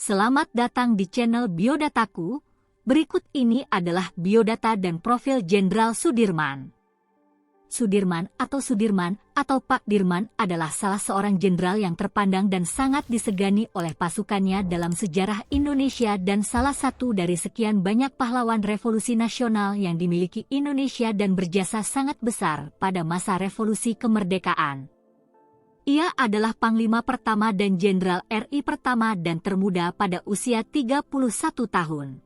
Selamat datang di channel Biodataku. Berikut ini adalah biodata dan profil Jenderal Sudirman. Sudirman atau Pak Dirman adalah salah seorang jenderal yang terpandang dan sangat disegani oleh pasukannya dalam sejarah Indonesia dan salah satu dari sekian banyak pahlawan revolusi nasional yang dimiliki Indonesia dan berjasa sangat besar pada masa revolusi kemerdekaan. Ia adalah Panglima pertama dan Jenderal RI pertama dan termuda pada usia 31 tahun.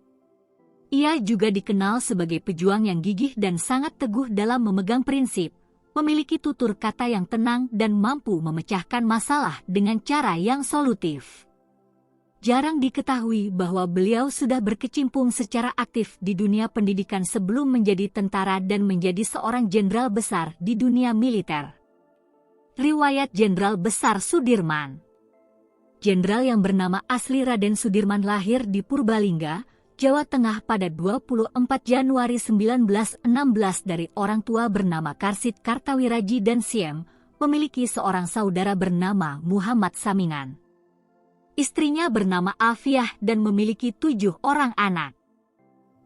Ia juga dikenal sebagai pejuang yang gigih dan sangat teguh dalam memegang prinsip, memiliki tutur kata yang tenang dan mampu memecahkan masalah dengan cara yang solutif. Jarang diketahui bahwa beliau sudah berkecimpung secara aktif di dunia pendidikan sebelum menjadi tentara dan menjadi seorang jenderal besar di dunia militer. Riwayat Jenderal Besar Sudirman. Jenderal yang bernama asli Raden Sudirman lahir di Purbalingga, Jawa Tengah pada 24 Januari 1916 dari orang tua bernama Karsid Kartawiraji dan Siem, memiliki seorang saudara bernama Muhammad Samingan. Istrinya bernama Alfiah dan memiliki 7 orang anak.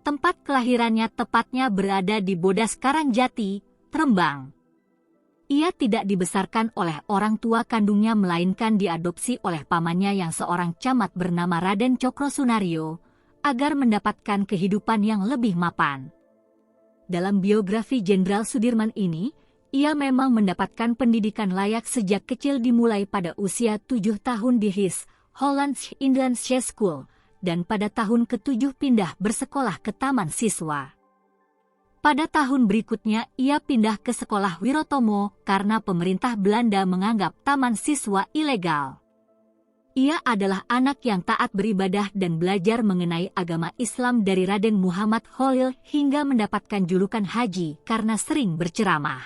Tempat kelahirannya tepatnya berada di Bodas Karangjati, Rembang. Ia tidak dibesarkan oleh orang tua kandungnya melainkan diadopsi oleh pamannya yang seorang camat bernama Raden Cokro Sunario, agar mendapatkan kehidupan yang lebih mapan. Dalam biografi Jenderal Sudirman ini, ia memang mendapatkan pendidikan layak sejak kecil dimulai pada usia 7 tahun di HIS, Hollands Inlandse School, dan pada tahun ke-7 pindah bersekolah ke Taman Siswa. Pada tahun berikutnya ia pindah ke sekolah Wirotomo karena pemerintah Belanda menganggap Taman Siswa ilegal. Ia adalah anak yang taat beribadah dan belajar mengenai agama Islam dari Raden Muhammad Khalil hingga mendapatkan julukan haji karena sering berceramah.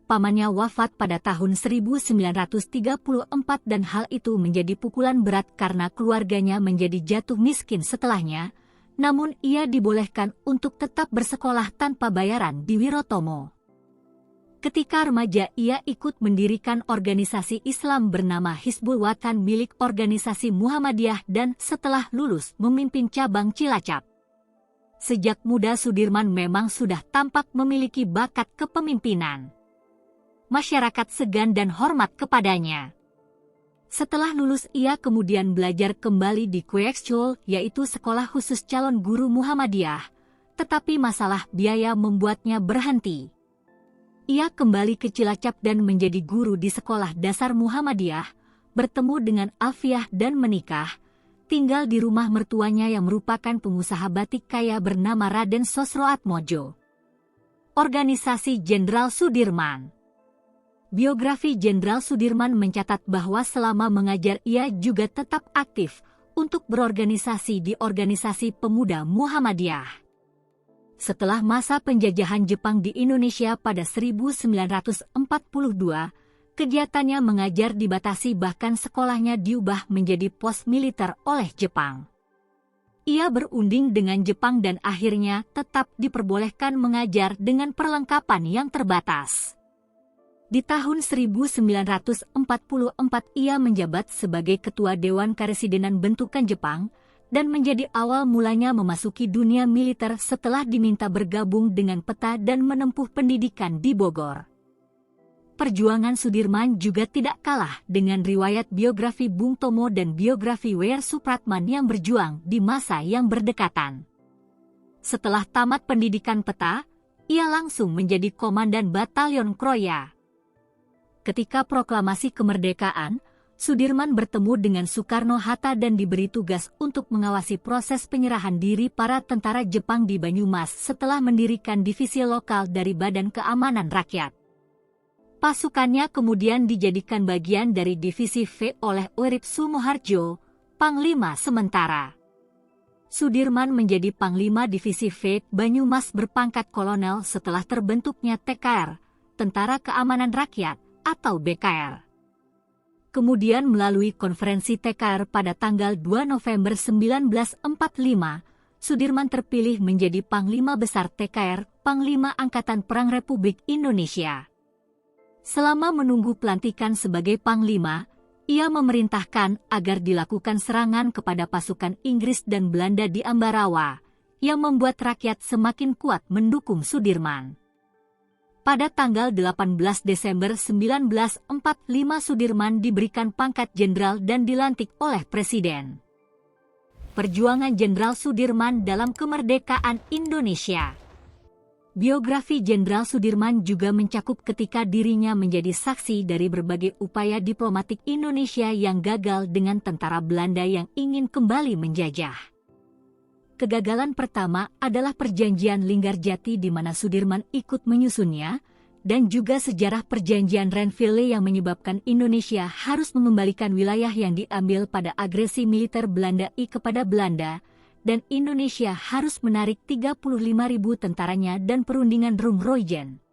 Pamannya wafat pada tahun 1934 dan hal itu menjadi pukulan berat karena keluarganya menjadi jatuh miskin setelahnya, namun ia dibolehkan untuk tetap bersekolah tanpa bayaran di Wirotomo. Ketika remaja ia ikut mendirikan organisasi Islam bernama Hizbul Wathan milik organisasi Muhammadiyah dan setelah lulus memimpin cabang Cilacap. Sejak muda Sudirman memang sudah tampak memiliki bakat kepemimpinan. Masyarakat segan dan hormat kepadanya. Setelah lulus ia kemudian belajar kembali di Kweekschul, yaitu sekolah khusus calon guru Muhammadiyah, tetapi masalah biaya membuatnya berhenti. Ia kembali ke Cilacap dan menjadi guru di sekolah dasar Muhammadiyah, bertemu dengan Alfiah dan menikah, tinggal di rumah mertuanya yang merupakan pengusaha batik kaya bernama Raden Sosroatmojo. Organisasi Jenderal Sudirman. Biografi Jenderal Sudirman mencatat bahwa selama mengajar ia juga tetap aktif untuk berorganisasi di organisasi pemuda Muhammadiyah. Setelah masa penjajahan Jepang di Indonesia pada 1942, kegiatannya mengajar dibatasi bahkan sekolahnya diubah menjadi pos militer oleh Jepang. Ia berunding dengan Jepang dan akhirnya tetap diperbolehkan mengajar dengan perlengkapan yang terbatas. Di tahun 1944 ia menjabat sebagai Ketua Dewan Karesidenan Bentukan Jepang, dan menjadi awal mulanya memasuki dunia militer setelah diminta bergabung dengan Peta dan menempuh pendidikan di Bogor. Perjuangan Sudirman juga tidak kalah dengan riwayat biografi Bung Tomo dan biografi W.R. Supratman yang berjuang di masa yang berdekatan. Setelah tamat pendidikan Peta, ia langsung menjadi Komandan Batalion Kroya. Ketika proklamasi kemerdekaan, Sudirman bertemu dengan Soekarno-Hatta dan diberi tugas untuk mengawasi proses penyerahan diri para tentara Jepang di Banyumas setelah mendirikan divisi lokal dari Badan Keamanan Rakyat. Pasukannya kemudian dijadikan bagian dari divisi V oleh Urip Sumoharjo, Panglima sementara. Sudirman menjadi Panglima Divisi V Banyumas berpangkat kolonel setelah terbentuknya TKR, Tentara Keamanan Rakyat atau BKR. Kemudian melalui konferensi TKR pada tanggal 2 November 1945, Sudirman terpilih menjadi Panglima Besar TKR, Panglima Angkatan Perang Republik Indonesia. Selama menunggu pelantikan sebagai Panglima, Ia memerintahkan agar dilakukan serangan kepada pasukan Inggris dan Belanda di Ambarawa, yang membuat rakyat semakin kuat mendukung Sudirman. Pada tanggal 18 Desember 1945 Sudirman diberikan pangkat jenderal dan dilantik oleh Presiden. Perjuangan Jenderal Sudirman dalam kemerdekaan Indonesia. Biografi Jenderal Sudirman juga mencakup ketika dirinya menjadi saksi dari berbagai upaya diplomatik Indonesia yang gagal dengan tentara Belanda yang ingin kembali menjajah. Kegagalan pertama adalah Perjanjian Linggarjati di mana Sudirman ikut menyusunnya, dan juga sejarah Perjanjian Renville yang menyebabkan Indonesia harus mengembalikan wilayah yang diambil pada agresi militer Belanda kepada Belanda, dan Indonesia harus menarik 35.000 tentaranya dan perundingan Rumroijen.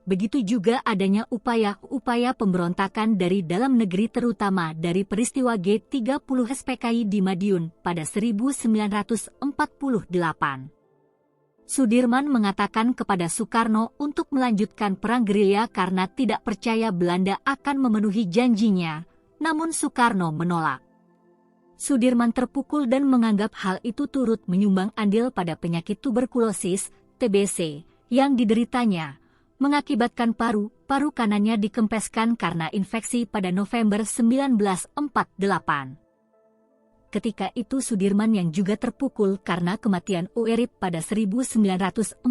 Begitu juga adanya upaya-upaya pemberontakan dari dalam negeri terutama dari peristiwa G30 SPKI di Madiun pada 1948. Sudirman mengatakan kepada Soekarno untuk melanjutkan perang gerilya karena tidak percaya Belanda akan memenuhi janjinya, namun Soekarno menolak. Sudirman terpukul dan menganggap hal itu turut menyumbang andil pada penyakit tuberkulosis, TBC, yang dideritanya, mengakibatkan paru kanannya dikempeskan karena infeksi pada November 1948. Ketika itu Sudirman yang juga terpukul karena kematian Urip pada 1948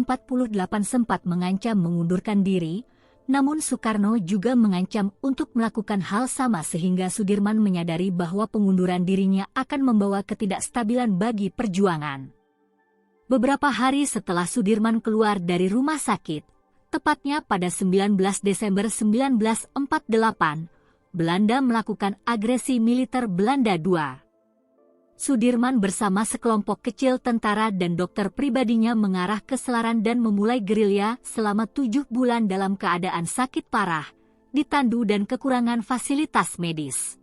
sempat mengancam mengundurkan diri, namun Soekarno juga mengancam untuk melakukan hal sama sehingga Sudirman menyadari bahwa pengunduran dirinya akan membawa ketidakstabilan bagi perjuangan. Beberapa hari setelah Sudirman keluar dari rumah sakit, tepatnya pada 19 Desember 1948, Belanda melakukan agresi militer Belanda II. Sudirman bersama sekelompok kecil tentara dan dokter pribadinya mengarah ke Selaran dan memulai gerilya selama 7 bulan dalam keadaan sakit parah, ditandu dan kekurangan fasilitas medis.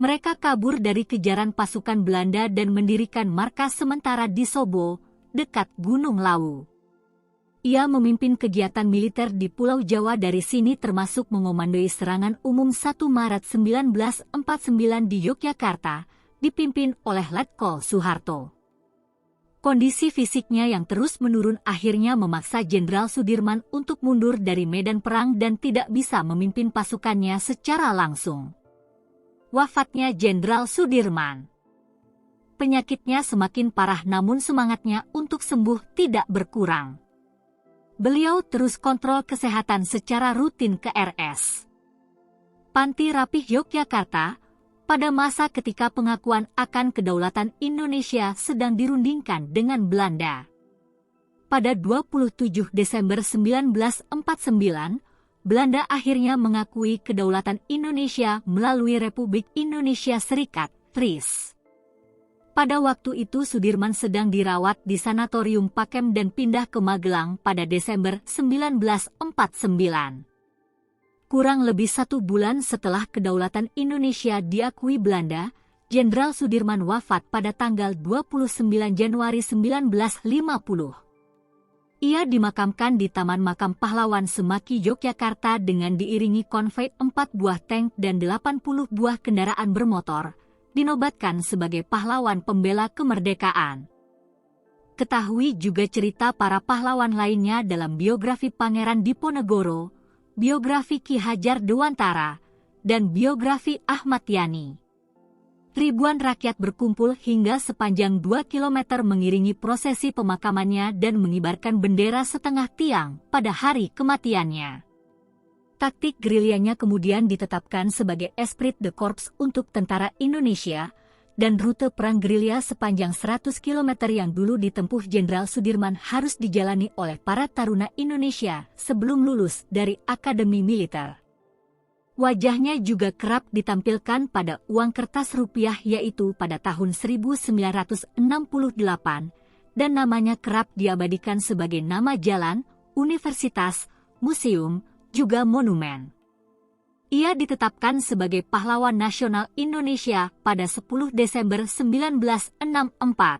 Mereka kabur dari kejaran pasukan Belanda dan mendirikan markas sementara di Sobo, dekat Gunung Lawu. Ia memimpin kegiatan militer di Pulau Jawa dari sini termasuk mengomandoi serangan umum 1 Maret 1949 di Yogyakarta, dipimpin oleh Letkol Soeharto. Kondisi fisiknya yang terus menurun akhirnya memaksa Jenderal Sudirman untuk mundur dari medan perang dan tidak bisa memimpin pasukannya secara langsung. Wafatnya Jenderal Sudirman. Penyakitnya semakin parah namun semangatnya untuk sembuh tidak berkurang. Beliau terus kontrol kesehatan secara rutin ke RS Panti Rapih Yogyakarta, pada masa ketika pengakuan akan kedaulatan Indonesia sedang dirundingkan dengan Belanda. Pada 27 Desember 1949, Belanda akhirnya mengakui kedaulatan Indonesia melalui Republik Indonesia Serikat, RIS. Pada waktu itu Sudirman sedang dirawat di Sanatorium Pakem dan pindah ke Magelang pada Desember 1949. Kurang lebih 1 bulan setelah kedaulatan Indonesia diakui Belanda, Jenderal Sudirman wafat pada tanggal 29 Januari 1950. Ia dimakamkan di Taman Makam Pahlawan Semaki Yogyakarta dengan diiringi konvoi 4 buah tank dan 80 buah kendaraan bermotor, dinobatkan sebagai pahlawan pembela kemerdekaan. Ketahui juga cerita para pahlawan lainnya dalam biografi Pangeran Diponegoro, biografi Ki Hajar Dewantara, dan biografi Ahmad Yani. Ribuan rakyat berkumpul hingga sepanjang 2 km mengiringi prosesi pemakamannya dan mengibarkan bendera setengah tiang pada hari kematiannya. Taktik gerilyanya kemudian ditetapkan sebagai esprit de corps untuk tentara Indonesia, dan rute perang gerilya sepanjang 100 km yang dulu ditempuh Jenderal Sudirman harus dijalani oleh para taruna Indonesia sebelum lulus dari Akademi Militer. Wajahnya juga kerap ditampilkan pada uang kertas rupiah yaitu pada tahun 1968, dan namanya kerap diabadikan sebagai nama jalan, universitas, museum, juga monumen. Ia ditetapkan sebagai pahlawan nasional Indonesia pada 10 Desember 1964.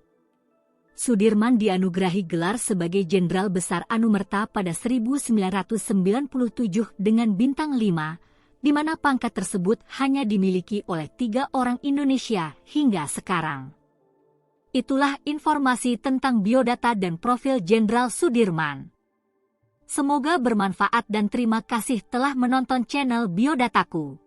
Sudirman dianugerahi gelar sebagai Jenderal Besar Anumerta pada 1997 dengan bintang 5, di mana pangkat tersebut hanya dimiliki oleh 3 orang Indonesia hingga sekarang. Itulah informasi tentang biodata dan profil Jenderal Sudirman. Semoga bermanfaat dan terima kasih telah menonton channel Biodataku.